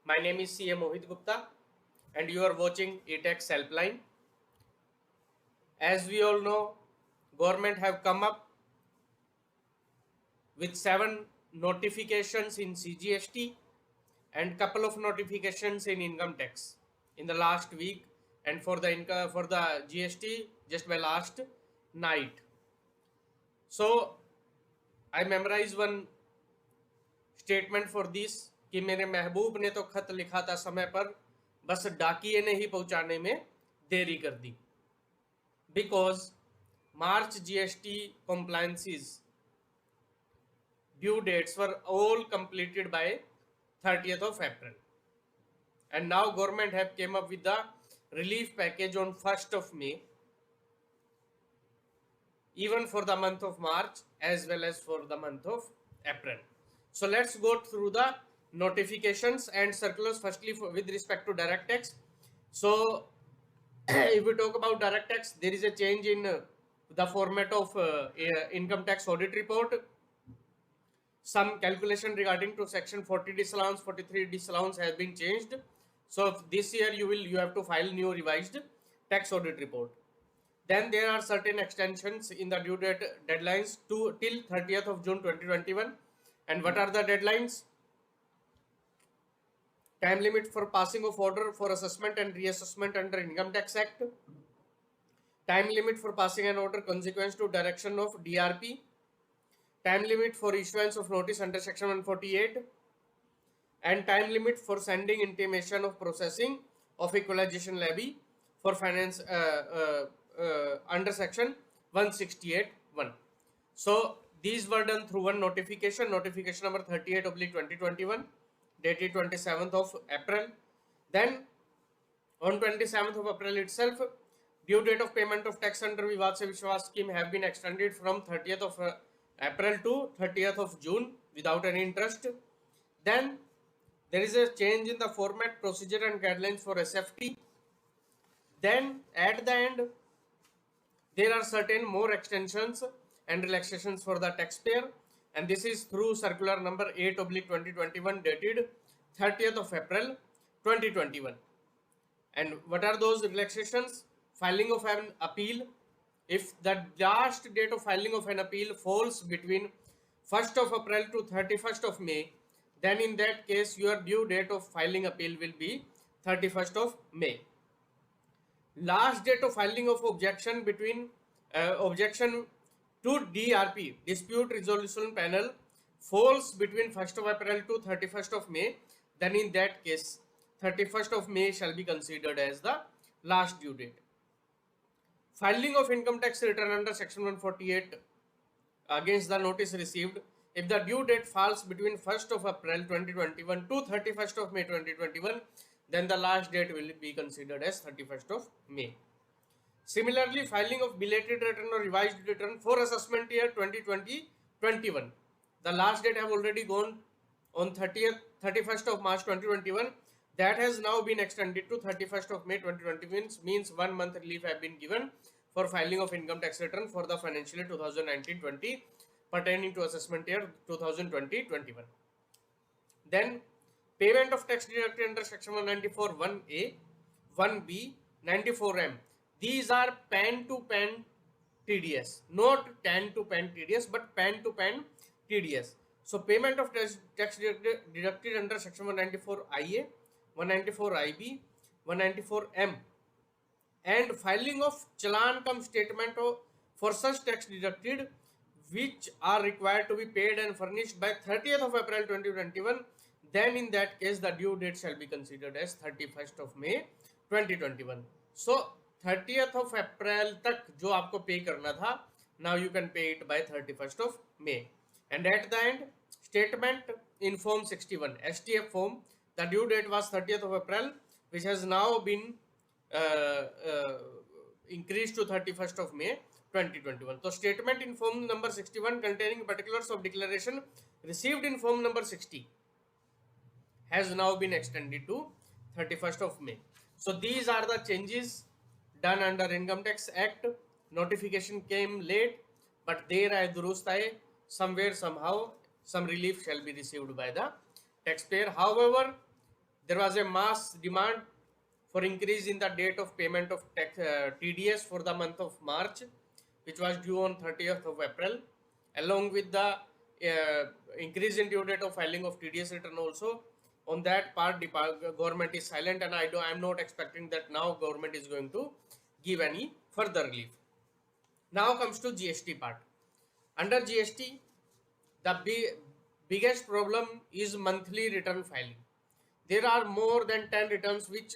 My name is CA Mohit Gupta and you are watching eTax Helpline. As we all know, government have come up with 7 notifications in CGST and couple of notifications in income tax in the last week, and for the GST just by last night. So I memorized one statement for this कि मेरे महबूब ने तो खत लिखा था समय पर, बस डाकिए ने ही पहुंचाने में देरी कर दी. Because March GST compliances due dates were all completed by 30th of April, and now government have came up with the relief package on 1st of May, even for the month of March as well as for the month of April. So let's go through the notifications and circulars. Firstly, with respect to direct tax. So if we talk about direct tax, there is a change in the format of income tax audit report. Some calculation regarding to section 40 disallowance, 43 disallowance has been changed. So this year you have to file new revised tax audit report. Then there are certain extensions in the due date deadlines till 30th of June 2021. And what are the deadlines? Time limit for passing of order for assessment and reassessment under Income Tax Act. Time limit for passing an order consequence to direction of DRP. Time limit for issuance of notice under section 148. And time limit for sending intimation of processing of equalization levy for finance under section 168(1). So these were done through one notification number 38/2021, dated 27th of April. Then on 27th of April itself, due date of payment of tax under Vivad Se Vishwas scheme have been extended from 30th of April to 30th of June without any interest. Then there is a change in the format, procedure and guidelines for SFT. Then at the end, there are certain more extensions and relaxations for the taxpayer, and this is through circular number 8/2021 dated 30th of April 2021. And what are those relaxations? Filing of an appeal. If the last date of filing of an appeal falls between 1st of April to 31st of May, then in that case your due date of filing appeal will be 31st of May. Last date of filing of objection between objection to DRP, dispute resolution panel, falls between 1st of April to 31st of May, then in that case 31st of May shall be considered as the last due date. Filing of income tax return under section 148 against the notice received, if the due date falls between 1st of April 2021 to 31st of May 2021, then the last date will be considered as 31st of May. Similarly, filing of belated return or revised return for assessment year 2020-21. The last date have already gone on 31st of March 2021. That has now been extended to 31st of May 2021, means 1 month relief have been given for filing of income tax return for the financial year 2019-20 pertaining to assessment year 2020-21. Then payment of tax deducted under section 194(1)(a), 1(b), 94(m). These are pen to pen TDS, not TAN to pen TDS, but pen to pen TDS. So payment of tax deducted under section 194(ia), 194(ib), 194(m), and filing of challan cum statement for such tax deducted which are required to be paid and furnished by 30th of April 2021, then in that case the due date shall be considered as 31st of May 2021. So 30th of April तक जो आपको पे करना था, now you can pay it by 31st of May. And at the end, statement in form 61 STF form, the due date was 30th of April, which has now been increased to 31st of May 2021. So statement in form number 61 containing particulars of declaration received in form number 60 has now been extended to 31st of May. So these are the changes done under Income Tax Act. Notification came late, but there I durust hai, somewhere somehow some relief shall be received by the taxpayer. However, there was a mass demand for increase in the date of payment of tax, TDS for the month of March, which was due on 30th of April, along with the increase in due date of filing of TDS return also. On that part, the government is silent, and I'm not expecting that now government is going to give any further relief. Now comes to GST part. Under GST, the biggest problem is monthly return filing. There are more than 10 returns which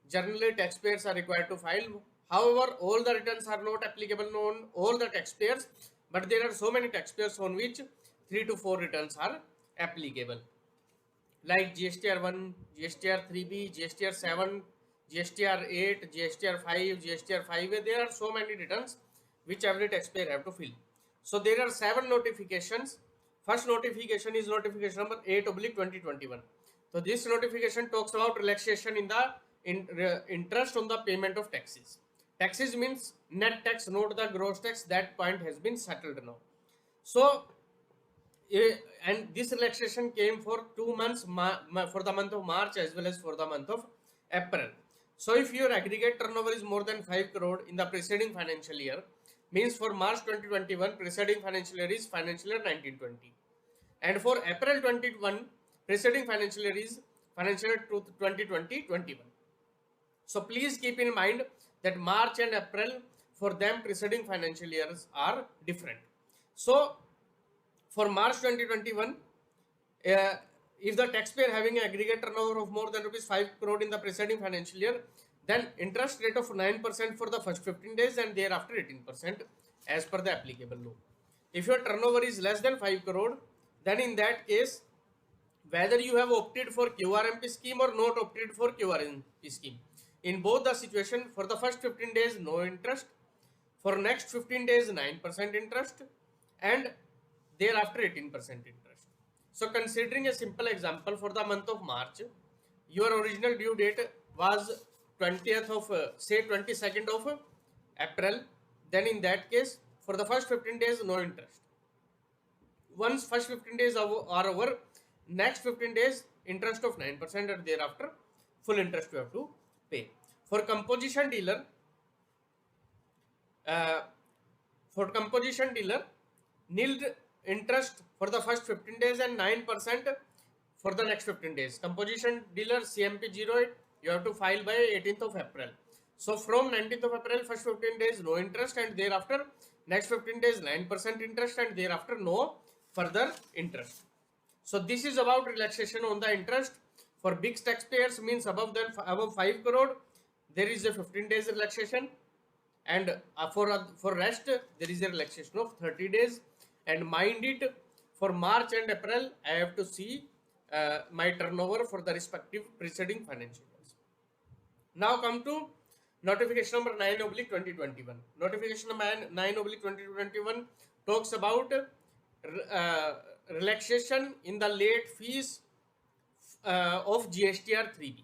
generally taxpayers are required to file. However, all the returns are not applicable on all the taxpayers, but there are so many taxpayers on which 3 to 4 returns are applicable. Like GSTR 1, GSTR 3B, GSTR 7, GSTR 8, GSTR 5, GSTR 5A. There are so many returns which every taxpayer have to fill. So there are 7 notifications. First notification is notification number 8/2021. So this notification talks about relaxation in the interest on the payment of taxes. Taxes means net tax, not the gross tax. That point has been settled now. So, and this relaxation came for 2 months, for the month of March as well as for the month of April. So if your aggregate turnover is more than 5 crore in the preceding financial year, means for March 2021, preceding financial year is financial year 1920. And for April 21, preceding financial year is financial year 2020-21. So please keep in mind that March and April, for them preceding financial years are different. So for March 2021, if the taxpayer having an aggregate turnover of more than rupees 5 crore in the preceding financial year, then interest rate of 9% for the first 15 days and thereafter 18% as per the applicable law. If your turnover is less than 5 crore, then in that case, whether you have opted for QRMP scheme or not opted for QRMP scheme, in both the situation, for the first 15 days, no interest. For next 15 days, 9% interest, and thereafter 18% interest. So considering a simple example, for the month of March, your original due date was 20th of, say 22nd of April. Then in that case, for the first 15 days, no interest. Once first 15 days are over, next 15 days, interest of 9%, and thereafter full interest you have to pay. For composition dealer, nil interest for the first 15 days and 9% for the next 15 days. Composition dealer CMP 08, you have to file by 18th of April. So from 19th of April, first 15 days no interest, and thereafter next 15 days 9% interest, and thereafter no further interest. So this is about relaxation on the interest. For big taxpayers, means above 5 crore, there is a 15 days relaxation, and for rest there is a relaxation of 30 days. And mind it, for March and April I have to see my turnover for the respective preceding financial years. Now come to notification number 9/2021. Notification number 9/2021 talks about relaxation in the late fees of GSTR 3B.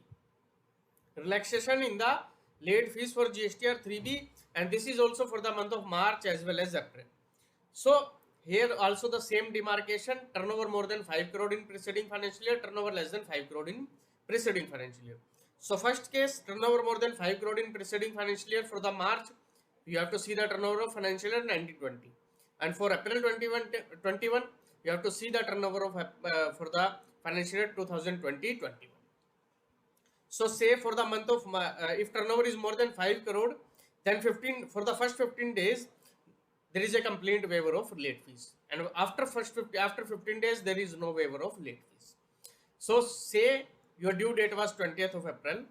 Relaxation in the late fees for GSTR 3B, and this is also for the month of March as well as April. So here also the same demarcation: turnover more than 5 crore in preceding financial year, turnover less than 5 crore in preceding financial year. So first case, turnover more than 5 crore in preceding financial year. For the March, you have to see the turnover of financial year 1920, and for April 21, you have to see the turnover of for the financial year 2020-21. So say for the month of if turnover is more than 5 crore, then for the first 15 days there is a complete waiver of late fees, and after 15 days there is no waiver of late fees. So say your due date was 20th of April.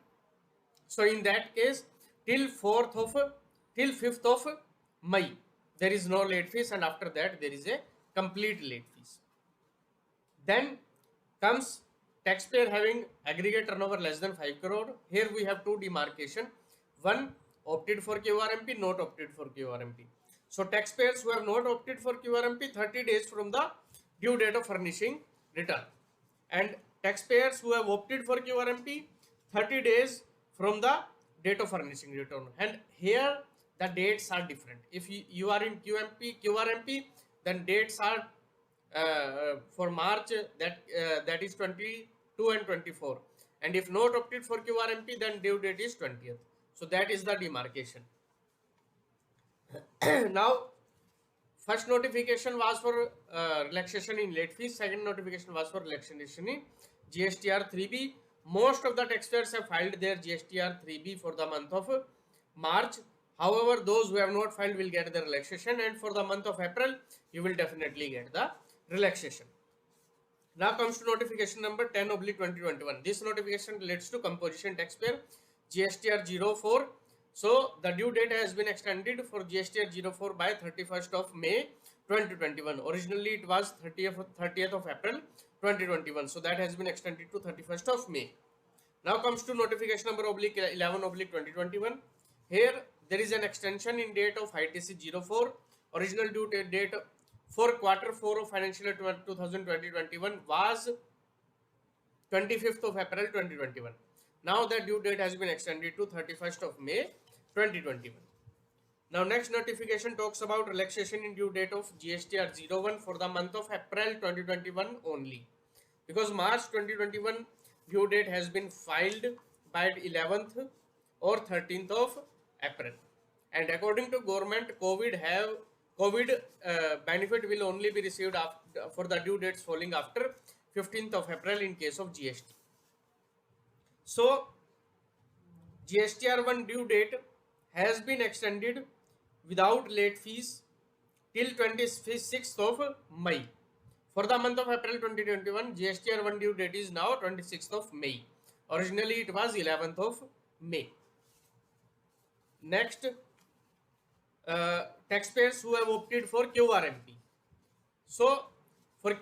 So in that case, till 5th of May there is no late fees, and after that there is a complete late fees. Then comes taxpayer having aggregate turnover less than 5 crore. Here we have two demarcation: one, opted for QRMP, not opted for QRMP. So taxpayers who have not opted for QRMP, 30 days from the due date of furnishing return, and taxpayers who have opted for QRMP, 30 days from the date of furnishing return. And here the dates are different. If you are in QRMP, then dates are for March, that is 22 and 24, and if not opted for QRMP, then due date is 20th. So that is the demarcation. Now, first notification was for relaxation in late fees. Second notification was for relaxation in GSTR 3B. Most of the taxpayers have filed their GSTR 3B for the month of March. However, those who have not filed will get the relaxation, and for the month of April, you will definitely get the relaxation. Now comes to notification number 10/2021. This notification relates to composition taxpayer GSTR 04. So the due date has been extended for GSTR 04 by 31st of May 2021. Originally it was 30th of April 2021. So that has been extended to 31st of May. Now comes to notification number /11/2021. Here there is an extension in date of ITC 04. Original due date for quarter 4 of financial year 2020-21 was 25th of April 2021. Now the due date has been extended to 31st of May 2021. Now next notification talks about relaxation in due date of GSTR 01 for the month of April 2021 only. Because March 2021 due date has been filed by 11th or 13th of April. And according to government, COVID benefit will only be received after, for the due dates falling after 15th of April in case of GST. So GSTR 1 due date has been extended without late fees till 26th of May. For the month of April 2021, GSTR 1 due date is now 26th of May. Originally it was 11th of May. Next, taxpayers who have opted for QRMP. So for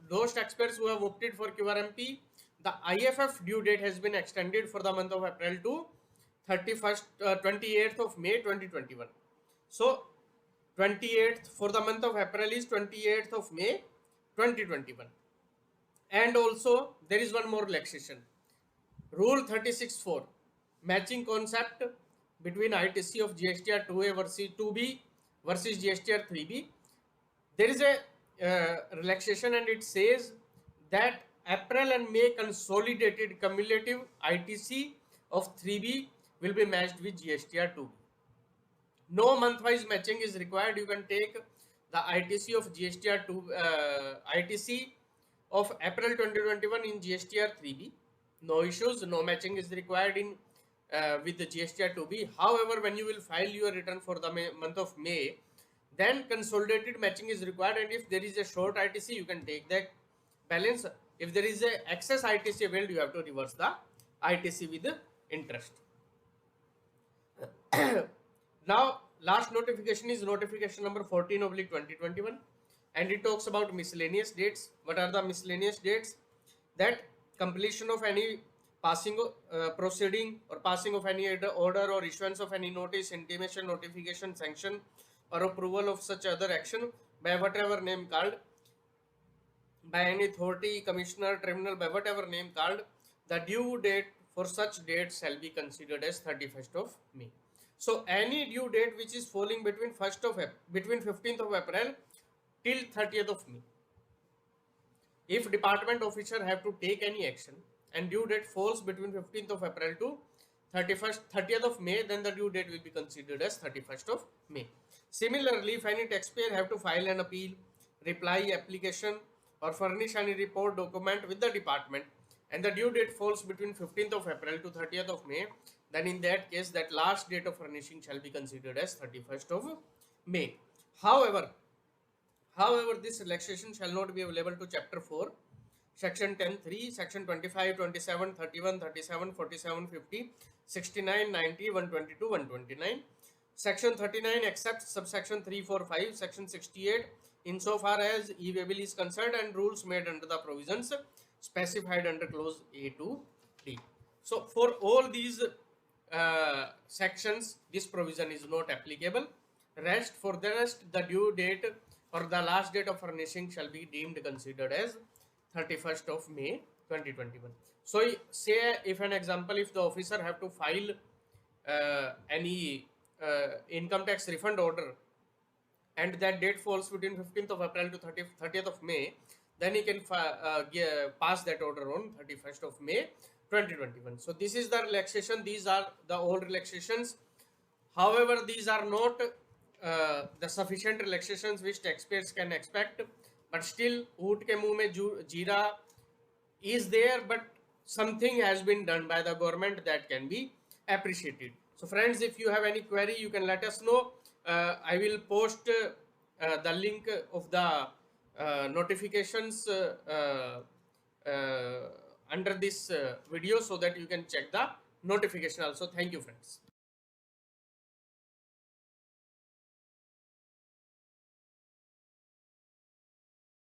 those taxpayers who have opted for QRMP, the IFF due date has been extended for the month of April to 28th of May 2021. So 28th for the month of April is 28th of May 2021. And also there is one more relaxation. Rule 36(4), matching concept between ITC of GSTR 2A versus 2B versus GSTR 3B. There is a relaxation, and it says that April and May consolidated cumulative ITC of 3B will be matched with GSTR 2B. No month-wise matching is required. You can take the ITC of GSTR 2 ITC of April 2021 in GSTR 3B. No issues. No matching is required in with the GSTR 2B. However, when you will file your return for the month of May, then consolidated matching is required, and if there is a short ITC, you can take that balance. If there is a excess ITC availed, you have to reverse the ITC with the interest. Now, last notification is notification number 14/2021, and it talks about miscellaneous dates. What are the miscellaneous dates? That completion of any passing proceeding or passing of any order or issuance of any notice, intimation, notification, sanction or approval of such other action by whatever name called, by any authority, commissioner, tribunal, by whatever name called, the due date for such date shall be considered as 31st of May. So any due date which is falling between 15th of April till 30th of May. If department officer have to take any action and due date falls between 15th of April to 30th of May, then the due date will be considered as 31st of May. Similarly, if any taxpayer have to file an appeal, reply application or furnish any report document with the department, and the due date falls between 15th of April to 30th of May, then in that case that last date of furnishing shall be considered as 31st of May. However, this relaxation shall not be available to Chapter 4, Section 10(3), Section 25, 27, 31, 37, 47, 50, 69, 90, 122, 129. Section 39 except subsection 3, 4, 5, Section 68 insofar as e-waybill is concerned, and rules made under the provisions specified under clause A to D. So for all these sections, this provision is not applicable. For the rest, the due date or the last date of furnishing shall be deemed considered as 31st of May 2021. So say if an example, if the officer have to file any income tax refund order and that date falls between 15th of April to 30th of May, then he can pass that order on 31st of May 2021. So this is the relaxation. These are the old relaxations. However, these are not the sufficient relaxations which taxpayers can expect. But still, ऊँट के मुंह में जीरा is there, but something has been done by the government that can be appreciated. So friends, if you have any query, you can let us know. I will post the link of the notifications under this video so that you can check the notification also. Thank you, friends.